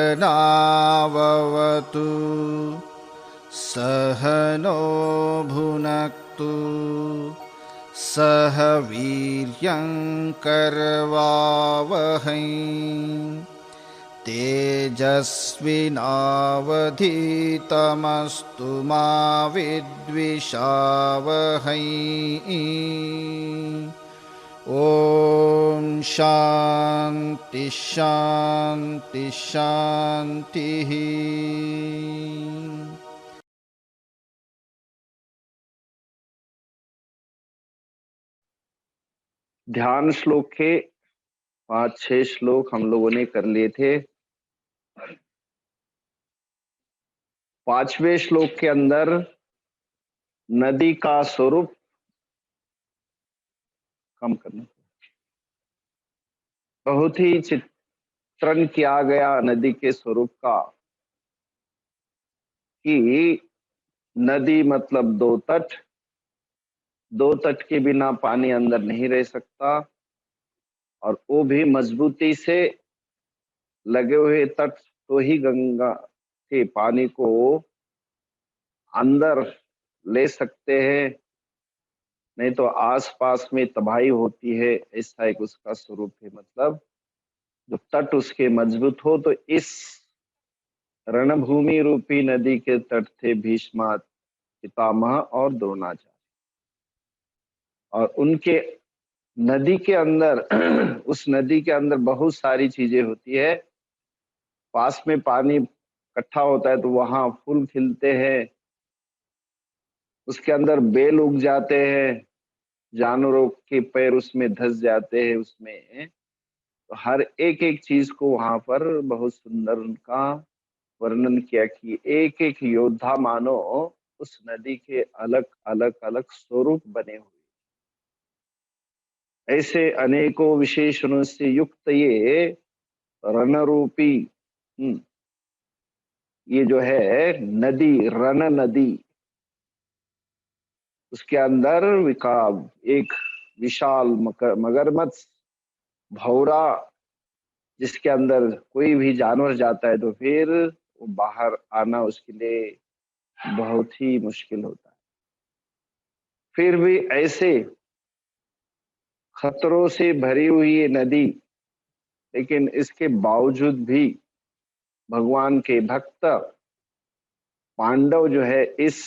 सहनाववतु सहनो भुनक्तु सह वीर्यङ्करवावहै तेजस्विनावधीतमस्तु मा विद्विषावहै। ॐ शान्ति शान्ति शान्तिः। ध्यान श्लोक के 5-6 श्लोक हम लोगों ने कर लिए थे। 5वें श्लोक के अंदर नदी का स्वरूप कम करना, बहुत ही चित्रण किया गया नदी के स्वरूप का कि नदी मतलब दो तट के बिना पानी अंदर नहीं रह सकता, और वो भी मजबूती से लगे हुए तट तो ही गंगा के पानी को अंदर ले सकते हैं, नहीं तो आसपास में तबाही होती है। ऐसा एक उसका स्वरूप है। मतलब जो तट उसके मजबूत हो, तो इस रणभूमि रूपी नदी के तट थे भीष्म पितामह और द्रोणाचार्य, और उनके नदी के अंदर उस नदी के अंदर बहुत सारी चीजें होती है। पास में पानी इकट्ठा होता है तो वहां फूल खिलते हैं, उसके अंदर बेल उग जाते हैं, जानवरों के पैर उसमें धंस जाते हैं उसमें। तो हर एक एक चीज को वहां पर बहुत सुंदर उनका वर्णन किया कि एक एक योद्धा मानो उस नदी के अलग अलग अलग स्वरूप बने हुए, ऐसे अनेकों विशेषणों से युक्त ये रणरूपी ये जो है नदी, रण नदी, उसके अंदर एक विशाल मगरमच्छ भौरा, जिसके अंदर कोई भी जानवर जाता है तो फिर वो बाहर आना उसके लिए बहुत ही मुश्किल होता है। फिर भी ऐसे खतरों से भरी हुई ये नदी, लेकिन इसके बावजूद भी भगवान के भक्त पांडव जो है इस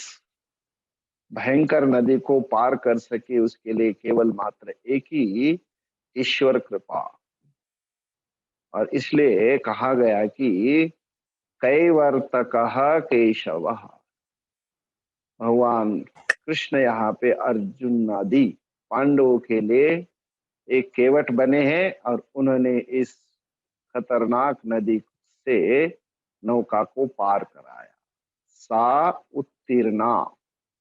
भयंकर नदी को पार कर सके, उसके लिए केवल मात्र एक ही ईश्वर कृपा। और इसलिए कहा गया कि कैवर्तकः केशवः, भगवान कृष्ण यहाँ पे अर्जुन आदि पांडवों के लिए एक केवट बने हैं, और उन्होंने इस खतरनाक नदी से नौका को पार कराया। सा उत्तीर्णा,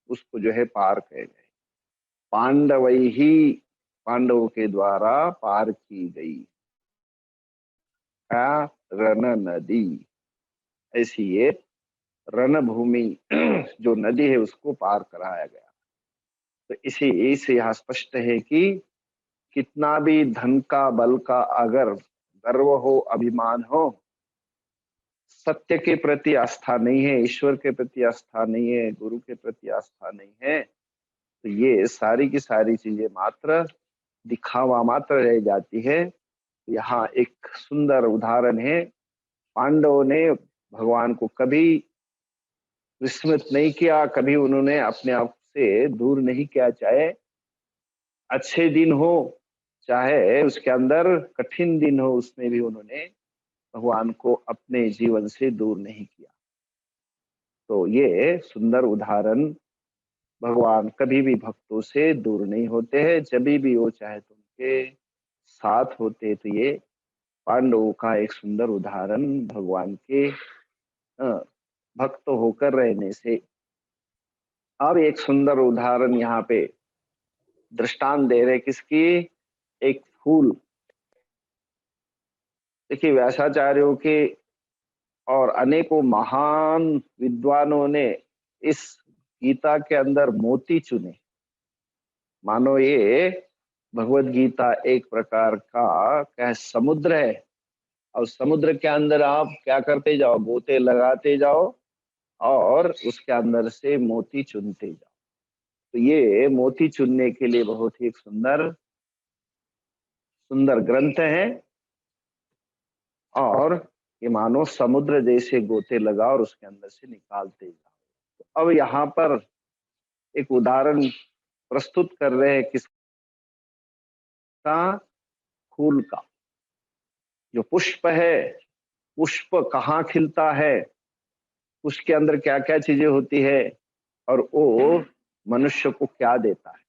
उसको जो है पार कर गए। पांडवई ही, पांडवों के द्वारा पार की गई रण नदी। ऐसी ये रणभूमि जो नदी है उसको पार कराया गया। तो इसी से यहाँ स्पष्ट है कि कितना भी धन का, बल का अगर गर्व हो, अभिमान हो, सत्य के प्रति आस्था नहीं है, ईश्वर के प्रति आस्था नहीं है, गुरु के प्रति आस्था नहीं है, तो ये सारी की सारी चीजें मात्र दिखावा मात्र रह जाती है। यहाँ एक सुंदर उदाहरण है। पांडवों ने भगवान को कभी विस्मृत नहीं किया, कभी उन्होंने अपने आप से दूर नहीं किया, चाहे अच्छे दिन हो चाहे उसके अंदर कठिन दिन हो, उसमें भी उन्होंने भगवान को अपने जीवन से दूर नहीं किया। तो ये सुंदर उदाहरण, भगवान कभी भी भक्तों से दूर नहीं होते हैं, जब भी वो चाहे तो उनके साथ होते। तो ये पांडवों का एक सुंदर उदाहरण भगवान के भक्त होकर रहने से। अब एक सुंदर उदाहरण यहाँ पे दृष्टांत दे रहे किसकी, एक फूल। देखिए व्यासाचार्यों के और अनेकों महान विद्वानों ने इस गीता के अंदर मोती चुने। मानो ये भगवत गीता एक प्रकार का क्या समुद्र है, और समुद्र के अंदर आप क्या करते जाओ, गोते लगाते जाओ और उसके अंदर से मोती चुनते जाओ। तो ये मोती चुनने के लिए बहुत ही एक सुंदर सुंदर ग्रंथ है। और ये मानो समुद्र जैसे गोते लगाओ और उसके अंदर से निकालते जाओ। तो अब यहाँ पर एक उदाहरण प्रस्तुत कर रहे हैं किसका, फूल का। जो पुष्प है, पुष्प कहाँ खिलता है, उसके अंदर क्या क्या चीजें होती है और वो मनुष्य को क्या देता है,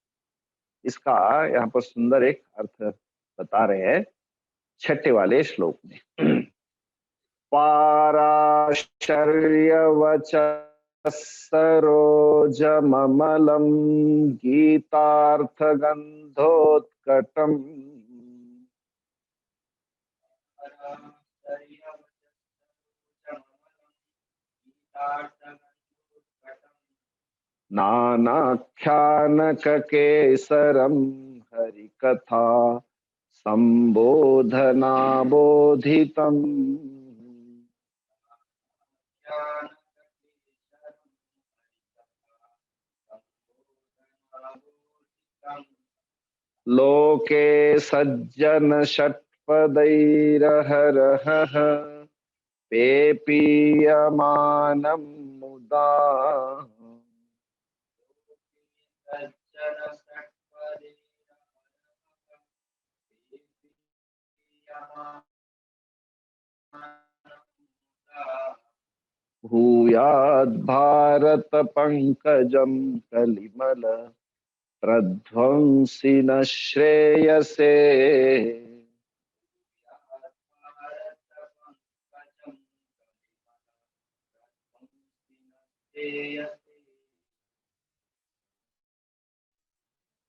इसका यहाँ पर सुंदर एक अर्थ बता रहे हैं छठे वाले श्लोक में। पाराशर्यवच सरोजममलं गीतार्थगन्धोत्कटम् नानाख्यानककेसरं हरिकथा संबोधनाबोधितम्। लोके सज्जन षट्पदैरहरहः पेपीयमानं मुदा। भूयाद् भारत पंकजं कलिमल प्रध्वंसी न श्रेयसे।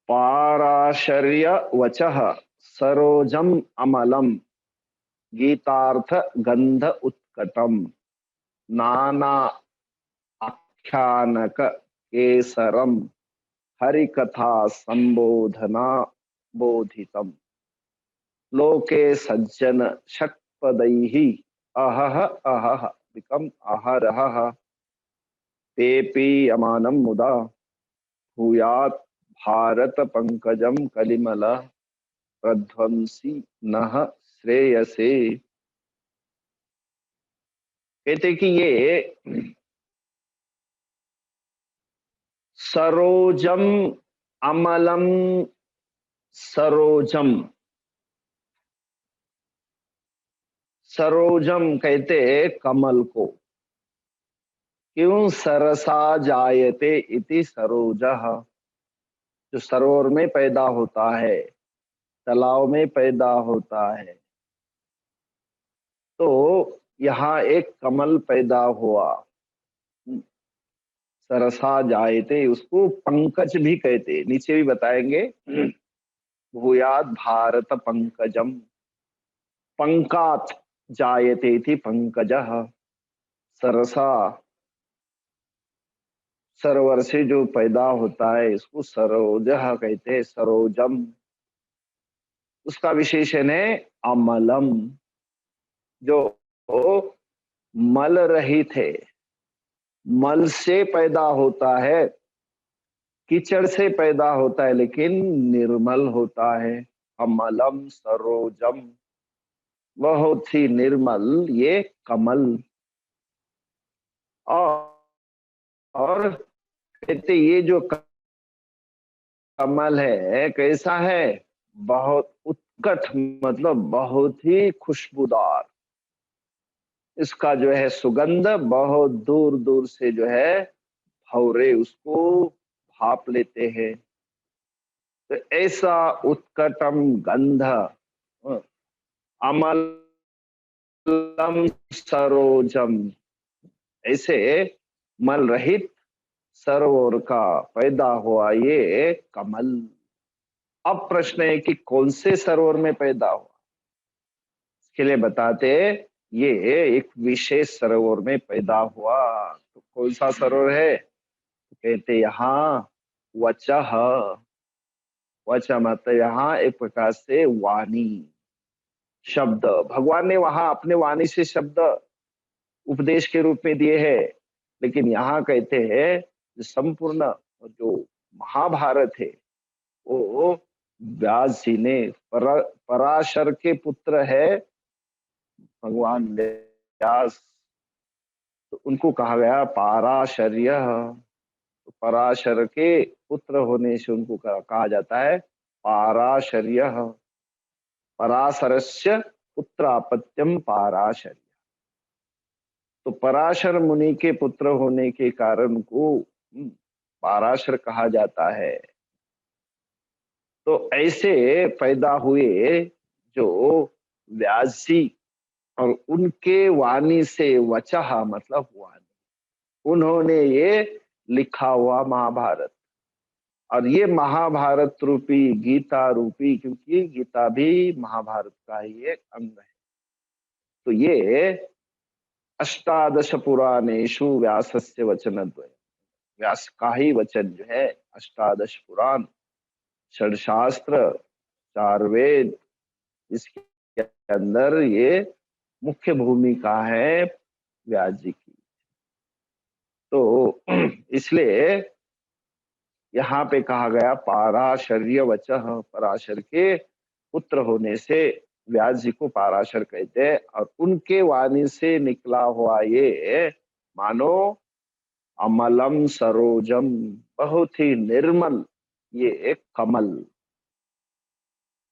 पाराशर्य वचः सरोजम अमलम गीतार्थ गंध उत्कटम नाना आख्यानक केसरम हरिकथा संबोधना बोधितम। लोके सज्जन षट्पदैहि अहह अहह बिकम अहरहः पेपीयमानं मुदा भूयात् भारत पंकजम कलिमल प्रध्वंसी नः श्रेयसे। कहते कि ये सरोजम अमलम, सरोजम, सरोजम कहते कमल को। क्यों सरसा जायते इति सरोजः, जो सरोवर में पैदा होता है, तालाब में पैदा होता है। तो यहाँ एक कमल पैदा हुआ, सरसा जायते, उसको पंकज भी कहते, नीचे भी बताएंगे। भूयाद भारत पंकजम, पंकात जायते थी पंकजः, सरसा सरोवर से जो पैदा होता है इसको सरोजः कहते हैं, सरोजम। उसका विशेषण है अमलम, जो मल रहित है, मल से पैदा होता है, कीचड़ से पैदा होता है लेकिन निर्मल होता है। अमलम सरोजम, बहुत ही निर्मल ये कमल। और कहते ये जो कमल है कैसा है, बहुत उत्कट, मतलब बहुत ही खुशबूदार। इसका जो है सुगंध बहुत दूर दूर से जो है भौरे उसको भाप लेते हैं। तो ऐसा उत्कटम गंध अमलम सरोजम, ऐसे मल रहित सरोवर का पैदा हुआ ये कमल। अब प्रश्न है कि कौन से सरोवर में पैदा हुआ, इसके लिए बताते ये एक विशेष सरोवर में पैदा हुआ। तो कौन सा सरोवर है, तो कहते यहाँ वचः, वच मतलब यहाँ एक प्रकार से वाणी, शब्द भगवान ने वहां अपने वाणी से शब्द उपदेश के रूप में दिए हैं, लेकिन यहाँ कहते हैं जो संपूर्ण जो महाभारत है वो व्यास जी ने पराशर के पुत्र है भगवान व्यास, तो उनको कहा गया पाराशर्य। तो पराशर के पुत्र होने से उनको कहा जाता है पाराशर्य। पराशरस्य पुत्रापत्यम पाराशर्य। तो पराशर मुनि के पुत्र होने के कारण को पाराशर कहा जाता है। तो ऐसे पैदा हुए जो व्यास जी, और उनके वाणी से वचः मतलब वाणी, उन्होंने ये लिखा हुआ महाभारत। और ये महाभारत रूपी गीता रूपी, क्योंकि गीता भी महाभारत का ही एक अंग है। तो ये अष्टादश पुराणेषु व्यासस्य वचनद्वय, व्यास का ही वचन जो है, अष्टादश पुराण, षड्शास्त्र, चार वेद, इसके अंदर ये मुख्य भूमिका है व्यास जी की। तो इसलिए यहाँ पे कहा गया पाराशर्य वचः, पराशर के पुत्र होने से व्यास जी को पाराशर कहते हैं। और उनके वाणी से निकला हुआ ये मानो अमलम सरोजम, बहुत ही निर्मल ये एक कमल।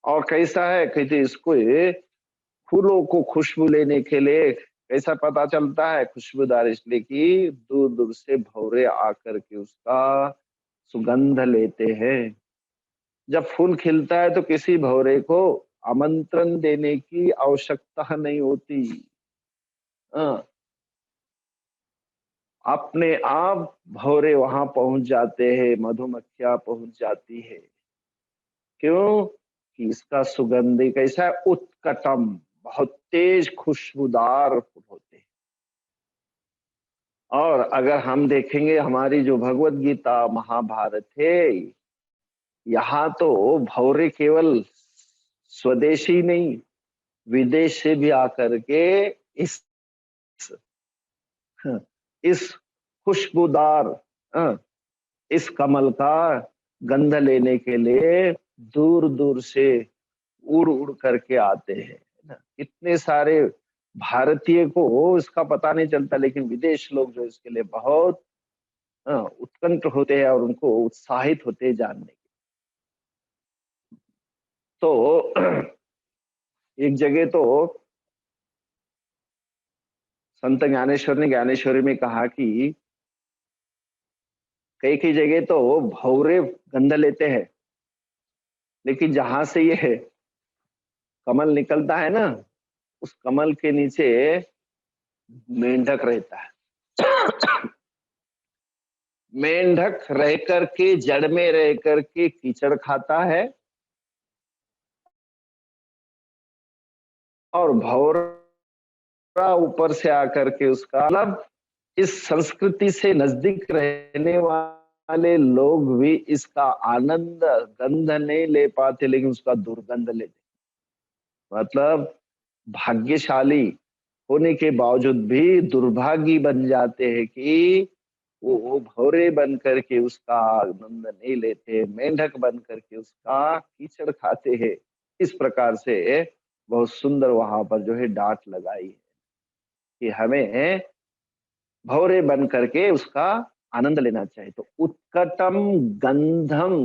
और कैसा है, कहते इसको फूलों को खुशबू लेने के लिए कैसा पता चलता है खुशबूदार, इसलिए कि दूर दूर से भौरे आकर के उसका सुगंध लेते हैं। जब फूल खिलता है तो किसी भौरे को आमंत्रण देने की आवश्यकता नहीं होती, अपने आप भौरे वहां पहुंच जाते हैं, मधुमक्खियां पहुंच जाती है। क्यों? कि इसका सुगंध कैसा है, उत्कटम, बहुत तेज खुशबूदार होते हैं। और अगर हम देखेंगे हमारी जो भगवत गीता महाभारत है, यहाँ तो भौरे केवल स्वदेशी नहीं, विदेश से भी आकर के इस खुशबूदार इस कमल का गंध लेने के लिए दूर दूर से उड़ उड़ करके आते हैं ना। इतने सारे भारतीय को इसका पता नहीं चलता, लेकिन विदेश लोग जो इसके लिए बहुत उत्कंठ होते हैं और उनको उत्साहित होते हैं जानने के। तो एक जगह तो संत ज्ञानेश्वर ने ज्ञानेश्वरी में कहा कि कई कई जगह तो भौरे गंध लेते हैं, लेकिन जहां से ये कमल निकलता है ना, उस कमल के नीचे मेंढक रहता है। मेंढक रह करके जड़ में रह करके कीचड़ खाता है, और भौरा ऊपर से आकर के उसका, मतलब इस संस्कृति से नजदीक रहने वाले लोग भी इसका आनंद गंध नहीं ले पाते, लेकिन उसका दुर्गंध लेते। मतलब भाग्यशाली होने के बावजूद भी दुर्भागी बन जाते हैं कि वो भौरे बन करके उसका आनंद नहीं लेते, मेंढक बन करके उसका कीचड़ खाते हैं। इस प्रकार से बहुत सुंदर वहां पर जो है डांट लगाई है कि हमें भौरे बन करके उसका आनंद लेना चाहिए। तो उत्कटम गंधम,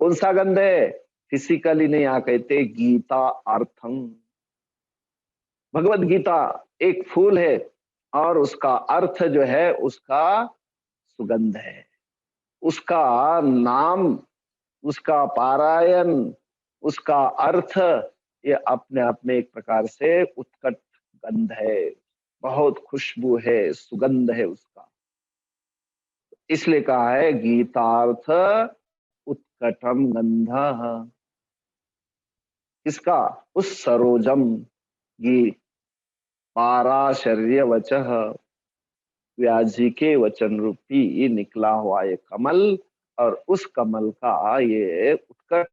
कौन सा गंध है, फिजिकली नहीं, यहाँ कहते गीता अर्थम। भगवत गीता एक फूल है और उसका अर्थ जो है उसका सुगंध है। उसका नाम, उसका पारायण, उसका अर्थ, ये अपने आप में एक प्रकार से उत्कट गंध है, बहुत खुशबू है, सुगंध है उसका। इसलिए कहा है गीतार्थ उत्कटम गंध। इसका उस सरोजम, गीत, पाराशर्य वचः, व्यास जी के वचन रूपी निकला हुआ ये कमल, और उस कमल का ये उत्कट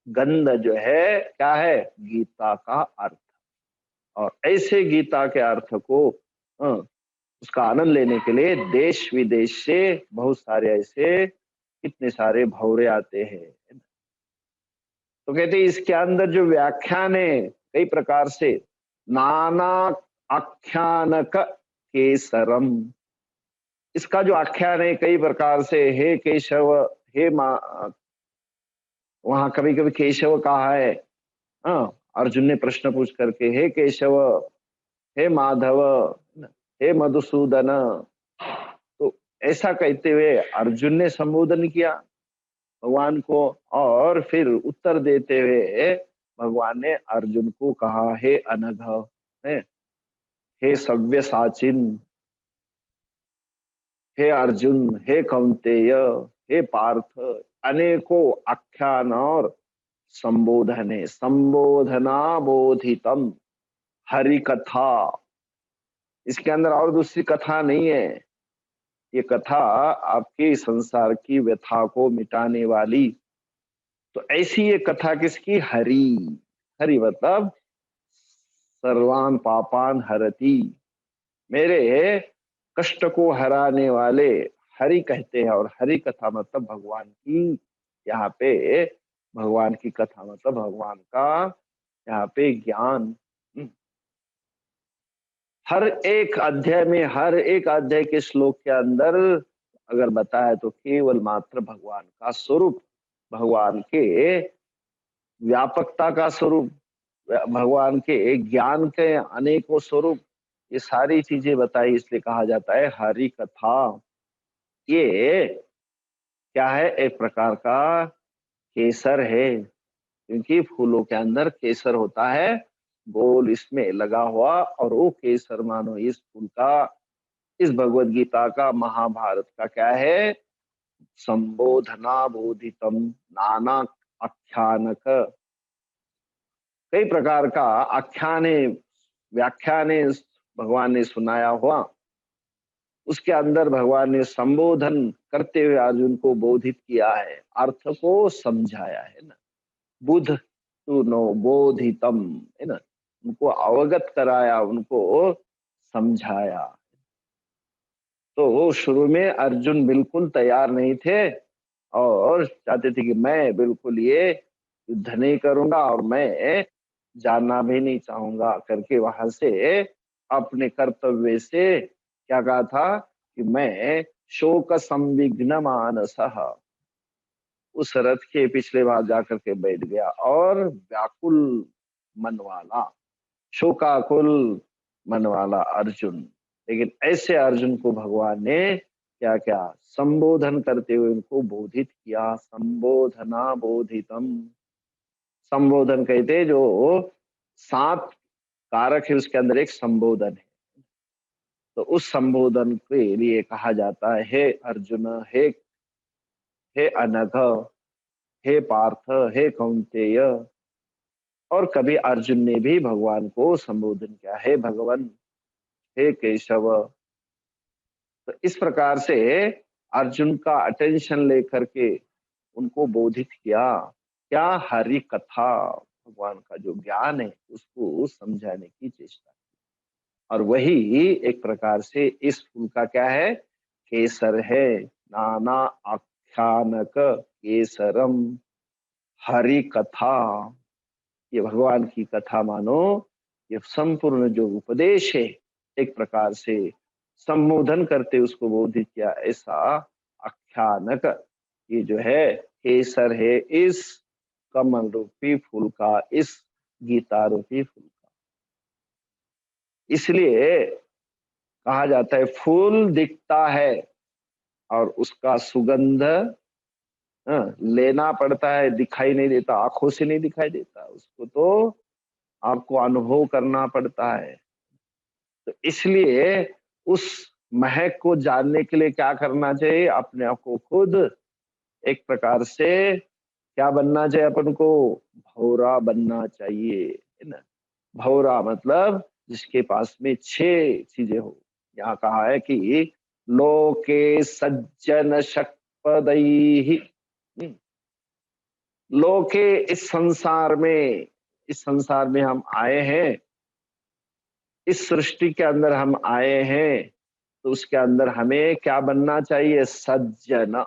गंध जो है क्या है, गीता का अर्थ। और ऐसे गीता के अर्थ को उसका आनंद लेने के लिए देश विदेश से बहुत सारे ऐसे कितने सारे भौरे आते हैं। तो कहते हैं इसके अंदर जो व्याख्यान है कई प्रकार से, नाना आख्यानक केसरम, इसका जो आख्यान है कई प्रकार से, हे केशव, हे वहां कभी कभी केशव कहा है। हाँ, अर्जुन ने प्रश्न पूछ करके, हे केशव, हे माधव, हे मधुसूदन, तो ऐसा कहते हुए अर्जुन ने संबोधन किया भगवान को। और फिर उत्तर देते हुए भगवान ने अर्जुन को कहा, हे अनघ, है, हे सव्यसाचिन, हे अर्जुन, हे कौंतेय, हे पार्थ, अनेकों आख्यान और संबोधन है। संबोधना बोधितम हरि कथा, इसके अंदर और दूसरी कथा नहीं है। ये कथा आपके संसार की व्यथा को मिटाने वाली। तो ऐसी ये कथा किसकी, हरि। हरि मतलब सर्वान पापान हरति, मेरे कष्ट को हराने वाले हरि कहते हैं। और हरि कथा मतलब भगवान की, यहाँ पे भगवान की कथा मतलब भगवान का यहाँ पे ज्ञान। हर एक अध्याय में, हर एक अध्याय के श्लोक के अंदर अगर बताया तो केवल मात्र भगवान का स्वरूप, भगवान के व्यापकता का स्वरूप, भगवान के ज्ञान के अनेकों स्वरूप, ये सारी चीजें बताई। इसलिए कहा जाता है हरि कथा। ये क्या है, एक प्रकार का केसर है, क्योंकि फूलों के अंदर केसर होता है, गोल इसमें लगा हुआ। और वो केसर मानो इस फूल का, इस भगवत गीता का, महाभारत का क्या है, संबोधना बोधितम नाना आख्यानक, कई प्रकार का आख्याने व्याख्याने भगवान ने सुनाया हुआ। उसके अंदर भगवान ने संबोधन करते हुए अर्जुन को बोधित किया है, अर्थ को समझाया है ना। बुध तू नो बोधितम, है ना, उनको अवगत कराया, उनको समझाया। तो शुरू में अर्जुन बिल्कुल तैयार नहीं थे और चाहते थे कि मैं बिल्कुल ये युद्ध नहीं करूंगा और मैं जानना भी नहीं चाहूंगा करके वहां से अपने कर्तव्य से क्या कहा था कि मैं शोक संविघ्न मानसः, उस रथ के पिछले भाग जाकर के बैठ गया। और व्याकुल मन वाला, शोकाकुल मन वाला अर्जुन। लेकिन ऐसे अर्जुन को भगवान ने क्या क्या संबोधन करते हुए उनको बोधित किया। संबोधना बोधितम, संबोधन कहते हैं जो 7 कारक है उसके अंदर एक संबोधन है। तो उस संबोधन के लिए कहा जाता है, हे अर्जुन, हे अनघ, हे पार्थ, हे कौंतेय। और कभी अर्जुन ने भी भगवान को संबोधन किया, हे भगवान, हे केशव। तो इस प्रकार से अर्जुन का अटेंशन लेकर के उनको बोधित किया, क्या, हरि कथा, भगवान का जो ज्ञान है उसको समझाने की चेष्टा। और वही एक प्रकार से इस फूल का क्या है, केसर है। नाना आख्यानक केसरम हरि कथा, ये भगवान की कथा मानो, ये संपूर्ण जो उपदेश है एक प्रकार से संबोधन करते उसको बोधित किया। ऐसा आख्यानक ये जो है केसर है, इस कमल रूपी फूल का, इस गीता रूपी फूल का। इसलिए कहा जाता है फूल दिखता है और उसका सुगंध लेना पड़ता है, दिखाई नहीं देता, आंखों से नहीं दिखाई देता, उसको तो आपको अनुभव करना पड़ता है। तो इसलिए उस महक को जानने के लिए क्या करना चाहिए, अपने आप को खुद एक प्रकार से क्या बनना चाहिए, अपन को भौरा बनना चाहिए, है ना। भौरा मतलब जिसके पास में 6 चीजें हो। यहाँ कहा है कि लोके सज्जन शक्पदैहि, लोके इस संसार में हम आए हैं, इस सृष्टि के अंदर हम आए हैं, तो उसके अंदर हमें क्या बनना चाहिए? सज्जन।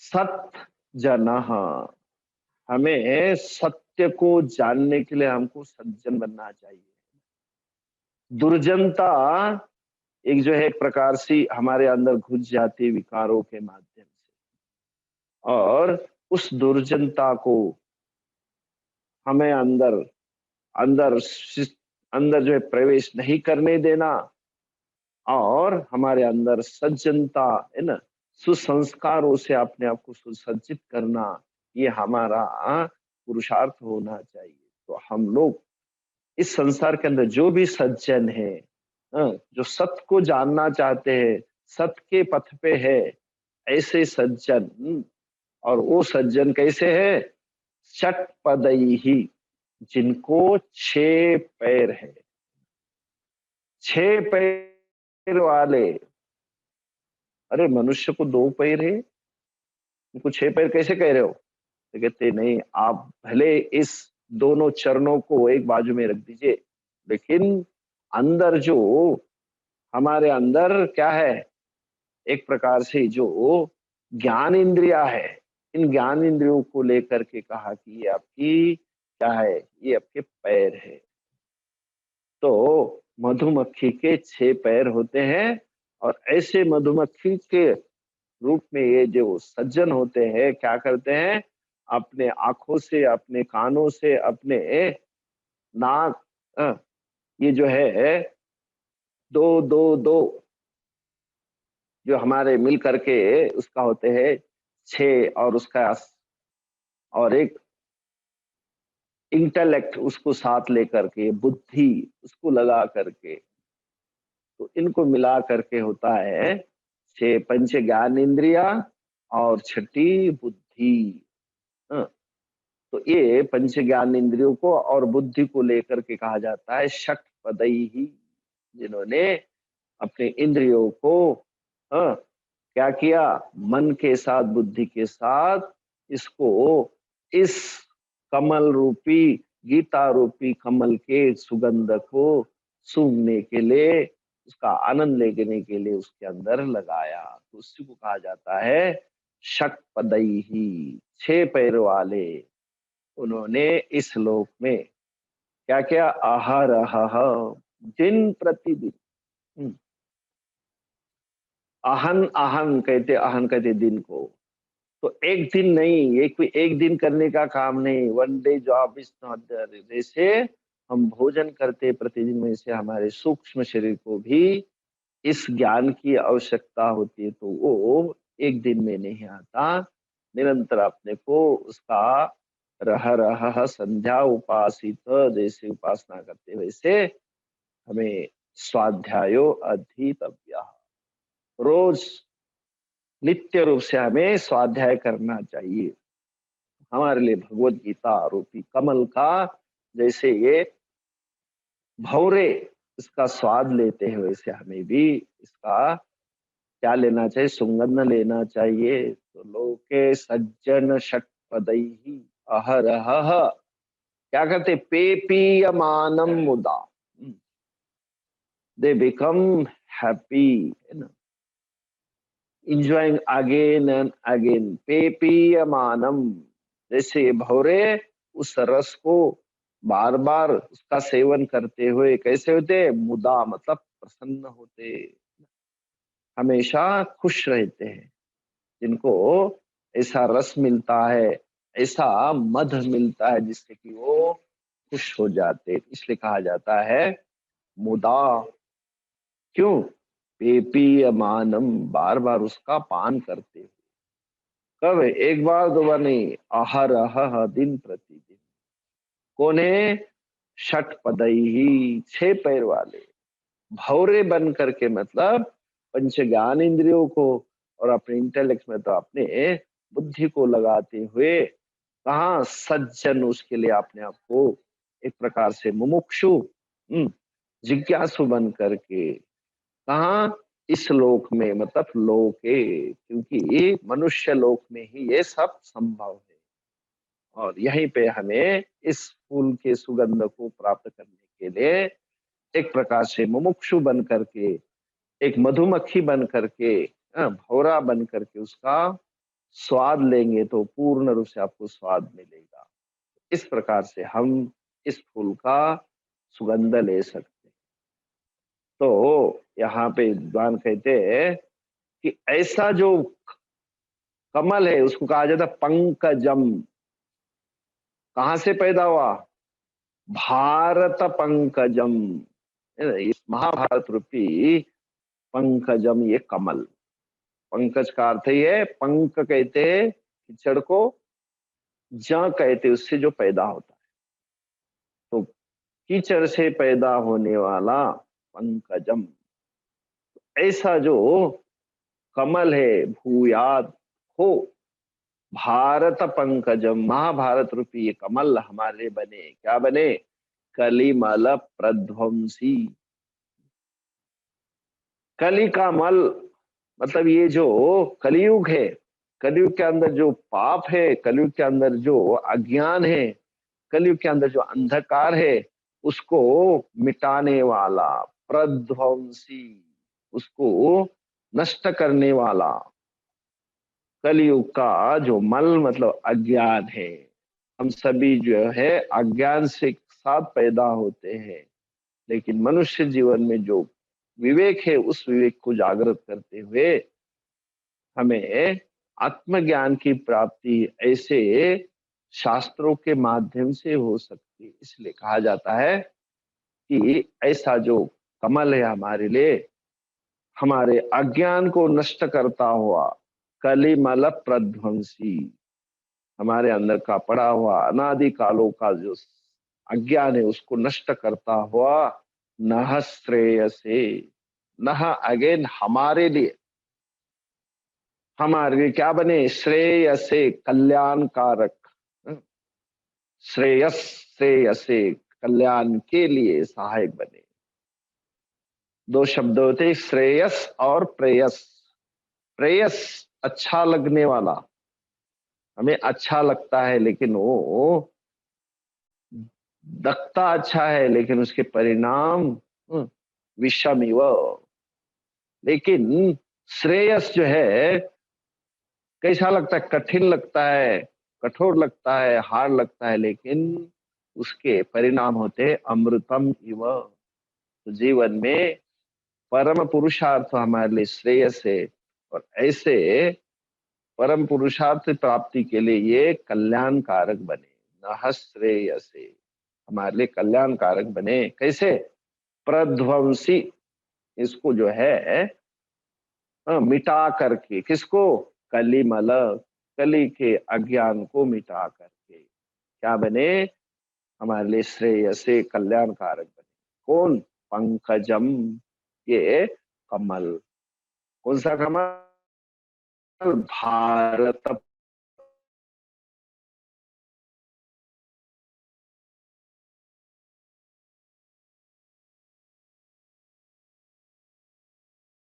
सत्जन। हमें सत्य को जानने के लिए हमको सज्जन बनना चाहिए। दुर्जनता एक जो है एक प्रकार से हमारे अंदर घुस जाती है विकारों के माध्यम से, और उस दुर्जनता को हमें अंदर अंदर अंदर जो है प्रवेश नहीं करने देना, और हमारे अंदर सज्जनता है ना, सुसंस्कारों से अपने आप को सुसज्जित करना, ये हमारा पुरुषार्थ होना चाहिए। तो हम लोग इस संसार के अंदर जो भी सज्जन है, जो सत्य को जानना चाहते हैं, सत्य के पथ पे है, ऐसे सज्जन, और वो सज्जन कैसे है? षटपदई, जिनको 6 पैर है, 6 पैर वाले। अरे मनुष्य को 2 पैर है, उनको 6 पैर कैसे कह रहे हो? तो कहते नहीं, आप भले इस दोनों चरणों को एक बाजू में रख दीजिए, लेकिन अंदर जो हमारे अंदर क्या है, एक प्रकार से जो ज्ञान इंद्रिया है, इन ज्ञान इंद्रियों को लेकर के कहा कि ये आपकी क्या है? ये आपके पैर है। तो मधुमक्खी के 6 पैर होते हैं, और ऐसे मधुमक्खी के रूप में ये जो सज्जन होते हैं क्या करते हैं? अपने आंखों से, अपने कानों से, अपने नाक, ये जो है दो दो दो जो हमारे मिल करके उसका होते हैं 6, और उसका और एक इंटेलेक्ट उसको साथ लेकर के, बुद्धि उसको लगा करके, तो इनको मिला करके होता है 6 पंच ज्ञान इंद्रिया और छठी बुद्धि। हाँ, तो ये पंच ज्ञान इंद्रियों को और बुद्धि को लेकर के कहा जाता है षटपदई, जिन्होंने अपने इंद्रियों को, हाँ, क्या किया? मन के साथ, बुद्धि के साथ इसको इस कमल रूपी, गीता रूपी कमल के सुगंध को सूंघने के लिए, उसका आनंद लेने के लिए उसके अंदर लगाया। तो उसी को कहा जाता है षटपदई, 6 पैर वाले। उन्होंने इस लोक में क्या किया? अहरह, दिन प्रतिदिन। हम्म, अहन कहते दिन को। तो एक दिन नहीं, ये कोई एक दिन करने का काम नहीं। One day job is not there. जैसे हम भोजन करते प्रतिदिन, में से हमारे सूक्ष्म शरीर को भी इस ज्ञान की आवश्यकता होती है, तो वो एक दिन में नहीं आता। निरंतर अपने को उसका रह रह संध्या उपासित, जैसे उपासना करते वैसे हमें स्वाध्यायो अधीतव्य, रोज नित्य रूप से हमें स्वाध्याय करना चाहिए। हमारे लिए भगवत गीता रूपी कमल का जैसे ये भौरे इसका स्वाद लेते हैं, वैसे हमें भी इसका क्या लेना चाहिए? सुगंध लेना चाहिए। तो लोके सज्जन षटपदई अहरह क्या करते? पेपीयमानम मुदा, दे बिकम हैप्पी, है ना, enjoying again and again। पेपीयमानम, जैसे भौरे उस रस को बार बार उसका सेवन करते हुए कैसे होते? मुदा मतलब प्रसन्न होते, हमेशा खुश रहते हैं। जिनको ऐसा रस मिलता है, ऐसा मध मिलता है, जिससे कि वो खुश हो जाते, इसलिए कहा जाता है मुदा। क्यों? पेपीयमानम, बार बार उसका पान करते हुए। कब? एक बार दो बार नहीं, अहरह, दिन प्रतिदिन। कौन है? षटपदई ही, 6 पैर वाले भौरे बन करके, मतलब पंच ज्ञान इंद्रियों को और अपने इंटेलेक्ट में तो अपने बुद्धि को लगाते हुए, कहा सज्जन, उसके लिए अपने आप को एक प्रकार से मुमुक्षु, जिज्ञासु बन करके, कहा इस लोक में मतलब लोके, क्योंकि मनुष्य लोक में ही ये सब संभव है। और यहीं पे हमें इस फूल के सुगंध को प्राप्त करने के लिए एक प्रकार से मुमुक्षु बन करके, एक मधुमक्खी बन करके, भौरा बन करके उसका स्वाद लेंगे तो पूर्ण रूप से आपको स्वाद मिलेगा। इस प्रकार से हम इस फूल का सुगंध ले सकते हैं। तो यहाँ पे विद्वान कहते हैं कि ऐसा जो कमल है उसको कहा जाता है पंकजम। कहाँ से पैदा हुआ? भारत पंकजम। इस महाभारत रूपी पंकजम, ये कमल। पंकज का अर्थ ही है, पंक कहते हैं कीचड़ को, ज कहते उससे जो पैदा होता है, तो कीचड़ से पैदा होने वाला पंकजम। ऐसा जो कमल है भूयाद हो भारत पंकजम, महाभारत रूपी ये कमल हमारे बने। क्या बने? कलिमल प्रध्वंसी। कली का मल मतलब ये जो कलयुग है, कलयुग के अंदर जो पाप है, कलयुग के अंदर जो अज्ञान है, कलयुग के अंदर जो अंधकार है, उसको मिटाने वाला, प्रध्वंसी, उसको नष्ट करने वाला। कलयुग का जो मल मतलब अज्ञान है। हम सभी जो है अज्ञान से साथ पैदा होते हैं, लेकिन मनुष्य जीवन में जो विवेक है उस विवेक को जागृत करते हुए हमें आत्मज्ञान की प्राप्ति ऐसे शास्त्रों के माध्यम से हो सकती है। इसलिए कहा जाता है कि ऐसा जो कमल है हमारे लिए, हमारे अज्ञान को नष्ट करता हुआ, कलिमल प्रध्वंसी, हमारे अंदर का पड़ा हुआ अनादि कालों का जो अज्ञान है उसको नष्ट करता हुआ, नह श्रेयसे, नह अगेन हमारे लिए, हमारे लिए क्या बने? श्रेयसे, कल्याणकारक। श्रेयस, श्रेयसे, कल्याण के लिए सहायक बने। दो शब्द होते, श्रेयस और प्रेयस। प्रेयस अच्छा लगने वाला, हमें अच्छा लगता है लेकिन वो दखता अच्छा है लेकिन उसके परिणाम विषमिव। लेकिन श्रेयस जो है कैसा लगता है? कठिन लगता है, कठोर लगता है, हार्ड लगता है, लेकिन उसके परिणाम होते अमृतम इव। तो जीवन में परम पुरुषार्थ हमारे लिए श्रेयस है, और ऐसे परम पुरुषार्थ प्राप्ति के लिए ये कल्याणकारक बने। नह श्रेयसे, हमारे लिए कल्याणकारक बने। कैसे? प्रध्वंसी, इसको जो है मिटा करके। किसको? कलिमल, कली के अज्ञान को मिटा करके क्या बने? हमारे लिए श्रेयसे, कल्याणकारक बने। कौन? पंकजम, ये कमल। कौन सा कमल? भारत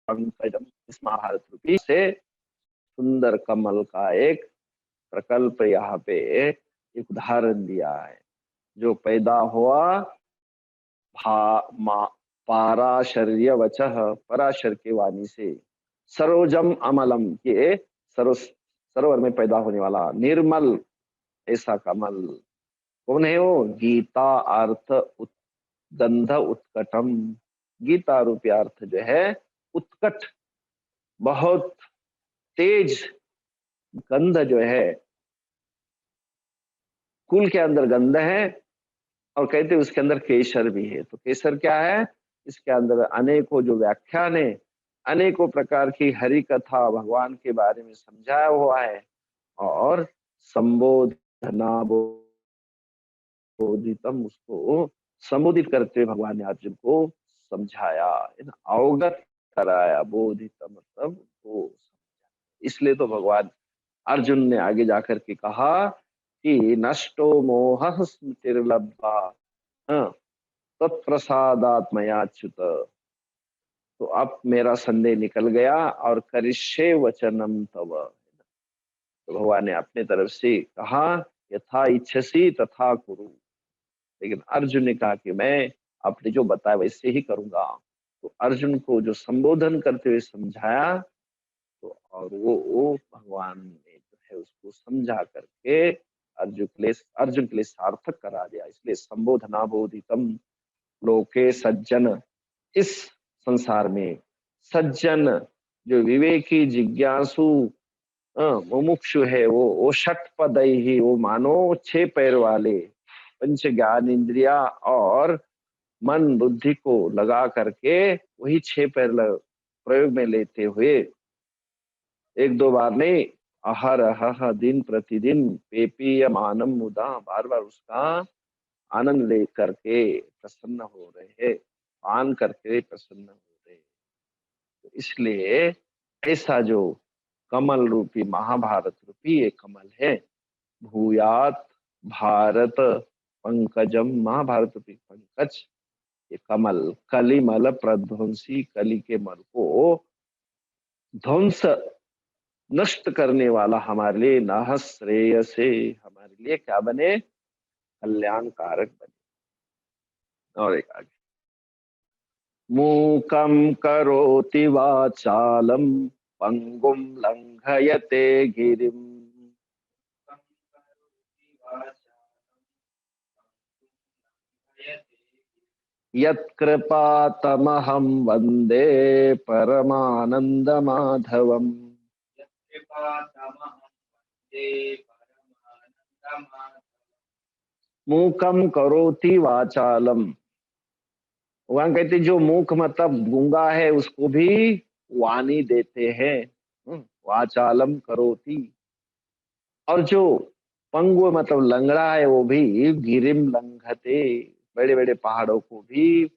पंकजम। इस महाभारत रूपी से सुंदर कमल का एक प्रकल्प यहाँ पे एक उदाहरण दिया है, जो पैदा हुआ पाराशर्य वचः, पराशर के वाणी से, सरोजम अमलम, ये सरोवर में पैदा होने वाला निर्मल ऐसा कमल। कौन है वो? गीता अर्थ गंध उत्कटम। गीता रूपी अर्थ जो है उत्कट, बहुत तेज गंध जो है, कुल के अंदर गंध है, और कहते उसके अंदर केसर भी है। तो केसर क्या है? इसके अंदर अनेकों जो व्याख्यान है, अनेकों प्रकार की हरि कथा भगवान के बारे में समझाया हुआ है, और संबोधना बोधितम, उसको संबोधित करते हुए भगवान ने अर्जुन को समझाया, है ना, अवगत कराया। बोधितम मतलब वो, इसलिए तो भगवान अर्जुन ने आगे जाकर के कहा कि नष्टो मोह स्मृतिर्लब्धा तत्प्रसादात्मयाच्युत। तो अब मेरा संदेह निकल गया और करिष्ये वचनम तव। तो भगवान ने अपने तरफ से कहा यथा इच्छसि तथा कुरु। लेकिन अर्जुन ने कहा कि मैं आपने जो बताया वैसे ही करूंगा। तो अर्जुन को जो संबोधन करते हुए समझाया, तो और वो भगवान ने जो है उसको समझा करके अर्जुन के लिए सार्थक करा दिया। इसलिए संबोधना बोधितम लोके सज्जन, इस संसार में सज्जन जो विवेकी जिज्ञासु मुमुक्षु है, वो षटपदई ही, वो मानो 6 पैर वाले पंच ज्ञान इंद्रिया और मन बुद्धि को लगा करके वही 6 पैर प्रयोग में लेते हुए, एक दो बार नहीं, अहर अह दिन प्रतिदिन पेपीय मानम मुदा, बार बार उसका आनंद ले करके प्रसन्न हो रहे हैं, पान करके प्रसन्न हो रहे हैं। तो इसलिए ऐसा जो कमल रूपी महाभारत रूपी ये कमल है, भूयात भारत पंकजम, महाभारत रूपी पंकज, ये कमल कलिमल प्रध्वंसी, कली के मल को ध्वंस नष्ट करने वाला हमारे लिए नाह श्रेय से, हमारे लिए क्या बने, कल्याणकारक बने। और एक आगे, मूकं करोति वाचालं पंगुं लंघयते गिरिम, यत्कृपातमहं वन्दे परमानन्दमाधवम्। मूकम करोति वाचालम, वहां कहते जो मूक मतलब गूंगा है उसको भी वाणी देते हैं, वाचालम करोति। और जो पंगु मतलब लंगड़ा है वो भी गिरिम लंघते, बड़े बड़े पहाड़ों को भी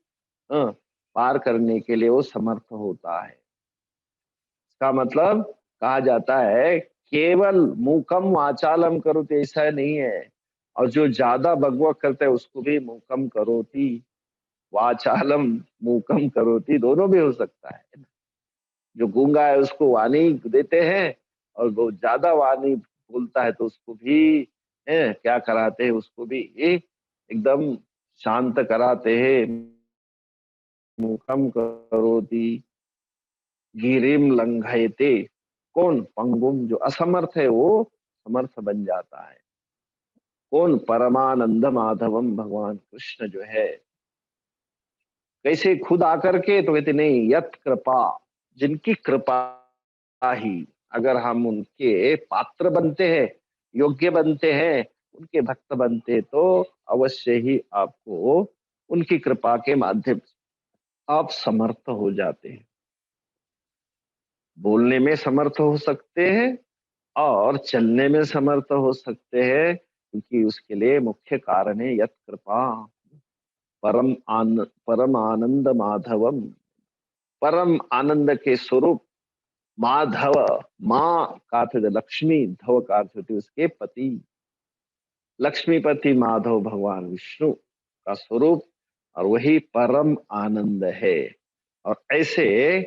पार करने के लिए वो समर्थ होता है। इसका मतलब कहा जाता है केवल मूकम वाचालम करोति ऐसा नहीं है, और जो ज्यादा बकबक करता है उसको भी मूकम करोति, वाचालम मूकम करोति, दोनों भी हो सकता है। जो गूंगा है उसको वाणी देते हैं, और वो ज्यादा वाणी बोलता है तो उसको भी क्या कराते हैं, उसको भी एकदम शांत कराते हैं। मूकम करोति गिरिम लंघयते, कौन, पंगुम जो असमर्थ है वो समर्थ बन जाता है। कौन, परमानंद माधवम, भगवान कृष्ण जो है कैसे खुद आकर के, तो कहते नहीं, यत कृपा, जिनकी कृपा ही, अगर हम उनके पात्र बनते हैं, योग्य बनते हैं, उनके भक्त बनते, तो अवश्य ही आपको उनकी कृपा के माध्यम से आप समर्थ हो जाते हैं। बोलने में समर्थ हो सकते हैं और चलने में समर्थ हो सकते हैं, क्योंकि उसके लिए मुख्य कारण है यत कृपा, परम आनंद माधवम, परम आनंद के स्वरूप माधव, माँ का अर्थ है लक्ष्मी, धव का अर्थ होती है उसके पति, लक्ष्मीपति माधव भगवान विष्णु का स्वरूप, और वही परम आनंद है। और ऐसे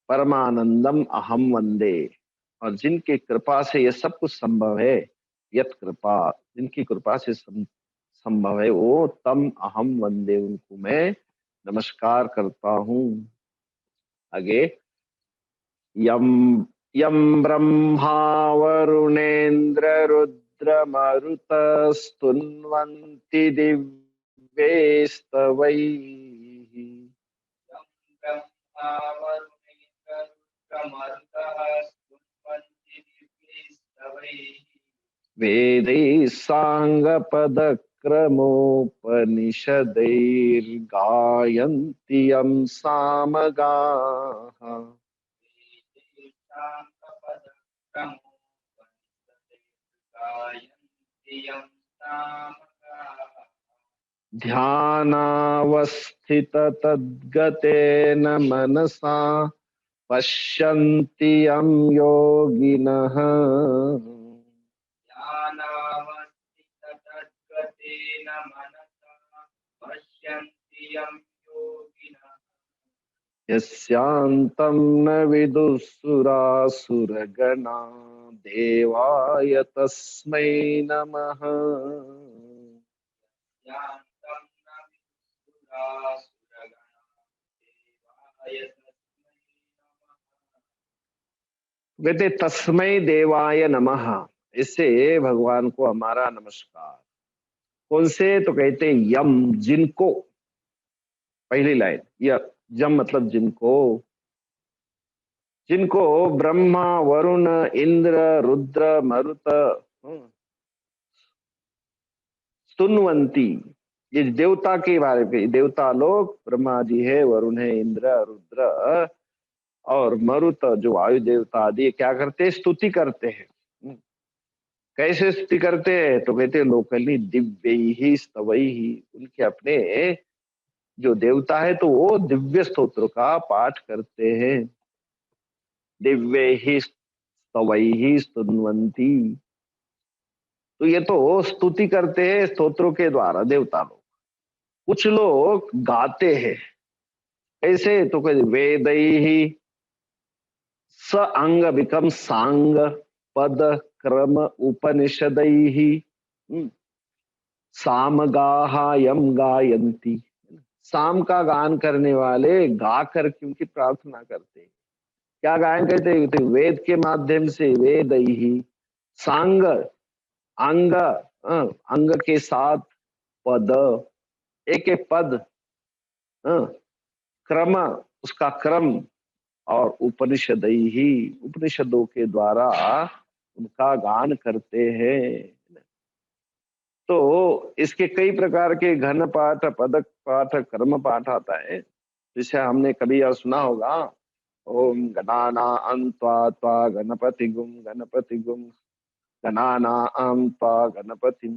परमानंदम अहम वंदे, और जिनकी कृपा से ये सब कुछ संभव है, यत कृपा, जिनकी कृपा से संभव है, वो तम अहम वंदे, उनको मैं नमस्कार करता हूँ। आगे, यम यम ब्रह्मा वरुणेन्द्र रुद्र मरुत स्तुन्वन्ति दिव्यैस्तवैः, वेदैः साङ्गपदक्रमोपनिषदैर्गायन्ति यं सामगाः, ध्यानावस्थिततद्गतेन मनसा पश्यन्ति यं योगिनः, यस्यान्तं न विदुःसुरासुरगणा देवाय तस्मै नमः। कहते तस्मै देवाय नमः, इससे भगवान को हमारा नमस्कार। कौन से? तो कहते यम, जिनको, पहली लाइन यम मतलब जिनको, जिनको ब्रह्मा वरुण इंद्र रुद्र मरुत स्तुन्वंती, ये देवता के बारे में, देवता लोग ब्रह्मा जी है, वरुण है, इंद्र रुद्र और मरुत जो वायु देवता आदि क्या करते हैं? स्तुति करते हैं। कैसे स्तुति करते हैं? तो कहते हैं लोकली दिव्य ही स्तवई ही, उनके अपने जो देवता है तो वो दिव्य स्तोत्र का पाठ करते हैं। दिव्य ही स्तवई ही स्तुन्वंती, तो ये तो स्तुति करते हैं स्तोत्रों के द्वारा देवता लोग। कुछ लोग गाते हैं। ऐसे तो कहते वेद ही स अंग विकम सांग पद क्रम उपनिषद ही सामगाहा यम गायंती, साम का गान करने वाले गा कर क्योंकि प्रार्थना करते हैं। क्या गायन करते हैं? तो वेद के माध्यम से वेद ही, सांग अंग, अंग के साथ पद, एक एक पद, क्रम उसका क्रम, और उपनिषद ही उपनिषदों के द्वारा उनका गान करते हैं। तो इसके कई प्रकार के घन पाठ, पदक पाठ, कर्म पाठ आता है, जिसे हमने कभी यह सुना होगा, ओम गणाना त्वा त्वा गणपति गुम गणाना त्वा गणपतिम।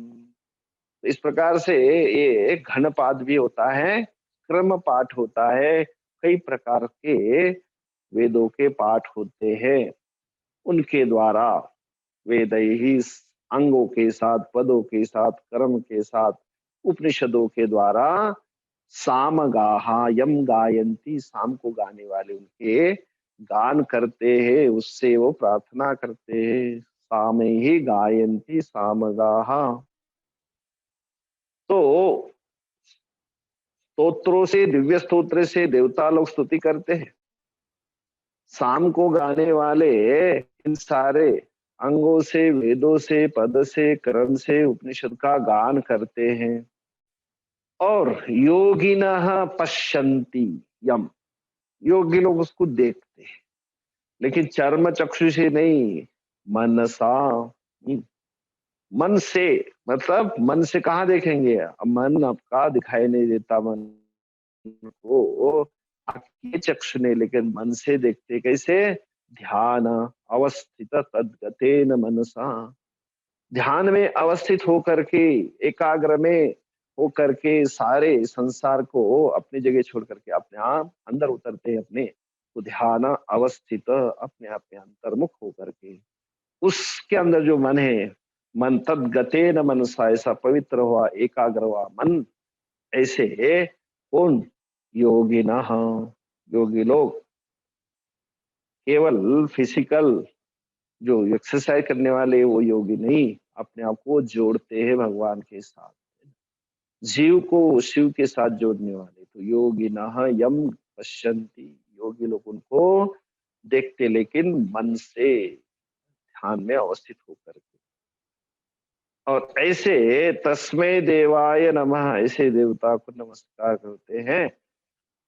इस प्रकार से ये घन पाठ भी होता है, क्रम पाठ होता है, कई प्रकार के वेदों के पाठ होते हैं। उनके द्वारा वेद ही अंगों के साथ, पदों के साथ, कर्म के साथ, उपनिषदों के द्वारा साम गाहा यम गायंती, साम को गाने वाले उनके गान करते हैं, उससे वो प्रार्थना करते हैं। साम ही गायंती साम गाहा। तो स्तोत्रों से, दिव्य स्तोत्र से देवता लोग स्तुति करते हैं। साम को गाने वाले इन सारे अंगों से, वेदों से, पद से, कर्म से, उपनिषद का गान करते हैं। और योगिनः पश्यन्ति यम, योगी लोग उसको देखते हैं, लेकिन चर्म चक्षु से नहीं, मनसा। मन से, मतलब मन से कहाँ देखेंगे? मन आपका दिखाई नहीं देता, मन को आपके चक्षु ने, लेकिन मन से देखते। कैसे? ध्यान अवस्थित तद्गतेन मनसा, ध्यान में अवस्थित होकर के, एकाग्र में होकर के सारे संसार को अपनी जगह छोड़ करके अपने आप अंदर उतरते हैं अपने, तो ध्यान अवस्थित, अपने आप में अंतर्मुख होकर के उसके अंदर जो मन है, मन तद्गतेन मनसा, ऐसा पवित्र हुआ, एकाग्र हुआ मन, ऐसे कौन? योगिनः, योगी लोग केवल फिजिकल जो एक्सरसाइज करने वाले वो योगी नहीं, अपने आप को जोड़ते हैं भगवान के साथ, जीव को शिव के साथ जोड़ने वाले। तो योगिनः यम पश्यन्ति, योगी लोग उनको देखते, लेकिन मन से, ध्यान में अवस्थित होकर के। और ऐसे तस्मै देवाय नमः, ऐसे देवता को नमस्कार करते हैं।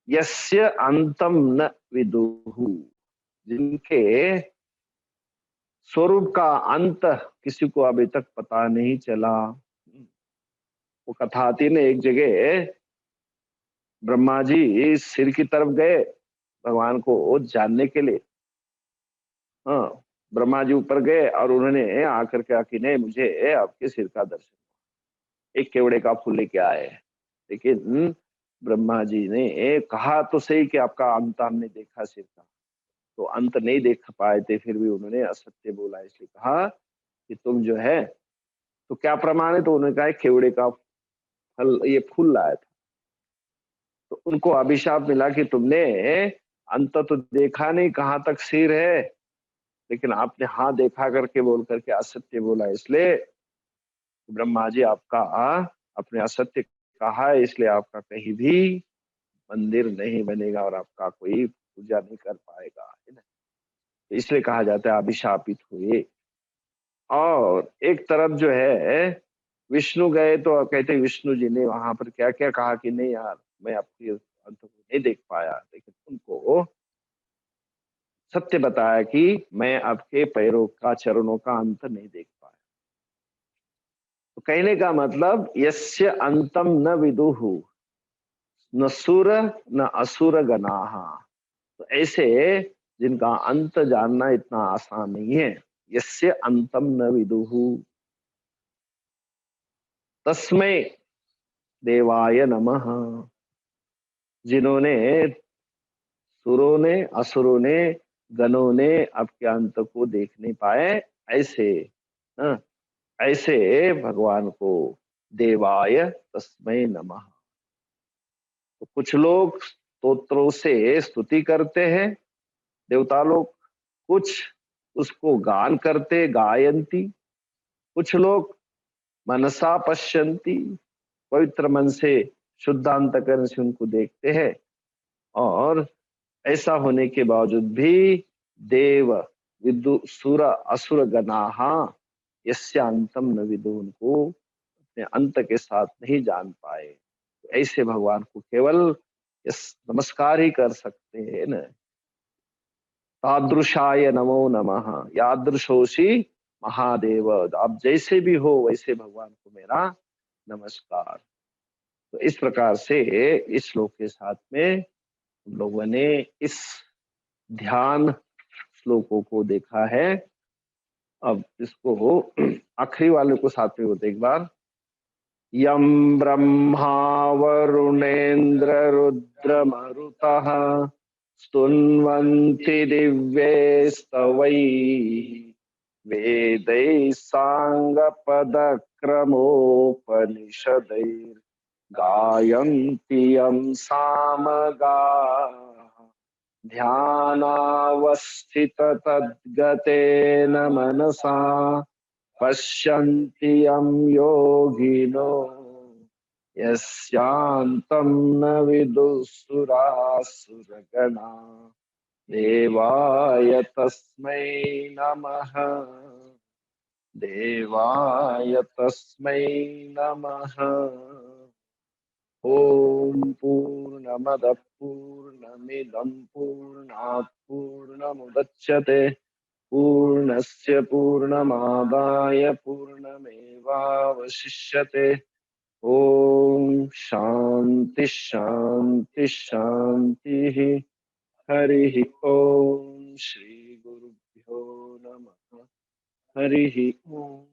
यस्य अंतम न विदुहु, जिनके स्वरूप का अंत किसी को अभी तक पता नहीं चला। वो कथा आती है एक जगह, ब्रह्मा जी सिर की तरफ गए भगवान को जानने के लिए। हाँ, ब्रह्मा जी ऊपर गए और उन्होंने आकर के आके नहीं, मुझे आपके सिर का दर्शन, एक केवड़े का फूल लेके आए। लेकिन ब्रह्मा जी ने कहा तो सही कि आपका अंत हमने देखा सिर का, तो अंत नहीं देख पाए थे, फिर भी उन्होंने असत्य बोला, इसलिए कहा कि तुम जो है, तो क्या प्रमाण है? तो उन्होंने कहा केवड़े का फल, ये फूल लाया था। तो उनको अभिशाप मिला कि तुमने अंत तो देखा नहीं कहाँ तक सिर है, लेकिन आपने हाँ देखा करके बोल करके असत्य बोला, इसलिए ब्रह्मा जी आपका अपने असत्य कहा है, इसलिए आपका कहीं भी मंदिर नहीं बनेगा और आपका कोई पूजा नहीं कर पाएगा, है ना। तो इसलिए कहा जाता है अभिशापित हुए। और एक तरफ जो है विष्णु गए तो कहते हैं विष्णु जी ने वहां पर क्या क्या कहा कि नहीं यार मैं आपके अंत को नहीं देख पाया, लेकिन उनको सत्य बताया कि मैं आपके पैरों का चरणों का अंत नहीं देख पाया। तो कहने का मतलब यस्य अंतम न विदुहु न सुर न असुर गणाः, तो ऐसे जिनका अंत जानना इतना आसान नहीं है, यस्य अंतम न विदुहु तस्मै देवाय नमः, जिन्होंने सुरों ने असुरों ने गणों ने आपके अंत को देख नहीं पाए, ऐसे हाँ, ऐसे भगवान को देवाय तस्मै नमः। तो कुछ लोग स्तोत्रों से स्तुति करते हैं देवता लोग, कुछ उसको गान करते गायंती, कुछ लोग मनसा पश्यंती, पवित्र मन से शुद्ध अंतकरण से उनको देखते हैं। और ऐसा होने के बावजूद भी देव विदु सुर असुर गणाहा यस्य अंतम न विदु, उनको अपने अंत के साथ नहीं जान पाए। तो ऐसे भगवान को केवल नमस्कार ही कर सकते हैं न। तादृशाय नमो नमः, यादृशोषि महादेव, आप जैसे भी हो वैसे भगवान को मेरा नमस्कार। तो इस प्रकार से इस श्लोक के साथ में हम लोगों ने इस ध्यान श्लोकों को देखा है। अब इसको आखिरी वाले को साथ में होते एक बार। यम ब्रह्मा वरुणेन्द्र रुद्र मरुतः स्तुन्वन्ति दिव्यैस्तवैः वेदैः साङ्गपदक्रमोपनिषदैर्गायन्ति यं सामगाः ध्यानावस्थिततद्गतेन मनसा पश्यन्ति यं योगिनो यस्यान्तं न विदुःसुरासुरगणा देवाय तस्मै नमः, देवाय तस्मै नमः। ओम पूर्णमदः पूर्णमिदं पूर्णात् पूर्णमुदच्यते पूर्णस्य पूर्णमादाय पूर्णमेवावशिष्यते। ओम शांति शांति शांति। हरि ओम। श्री गुरुभ्यो नमः। हरि ओम।